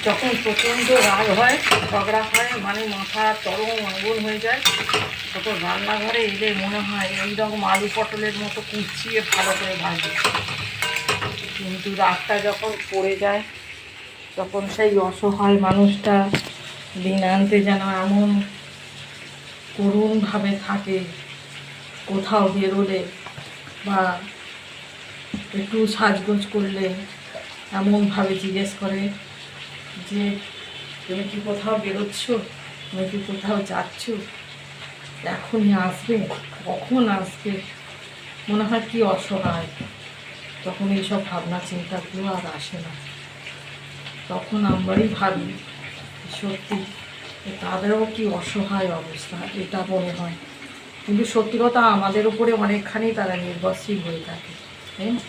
যখন প্রচণ্ড রাগ হয়, ঝগড়া হয়, মানে মাথা চরম আগুন হয়ে যায়, তখন রান্নাঘরে এলে মনে হয় এইরকম আলু পটলের মতো কুচিয়ে ভালো করে ভাজে। কিন্তু রাগটা যখন পড়ে যায়, তখন সেই অসহায় মানুষটা দিন আনতে যেন এমন করুণভাবে থাকে। কোথাও বেরোলে বা একটু সাজগোজ করলে এমনভাবে জিজ্ঞেস করে যে তুমি কি কোথাও বেরোচ্ছ, তুমি কি কোথাও যাচ্ছ, এখনই আসবে, কখন আসবে। মনে হয় কি অসহায়। তখন এইসব ভাবনা চিন্তাগুলো আর আসে না। তখন আমরাই ভাবি সত্যি তাদেরও কি অসহায় অবস্থা, এটা মনে হয়। কিন্তু সত্যি কথা আমাদের উপরে অনেকখানি তারা নির্ভরশীল হয়ে থাকে, তাই না?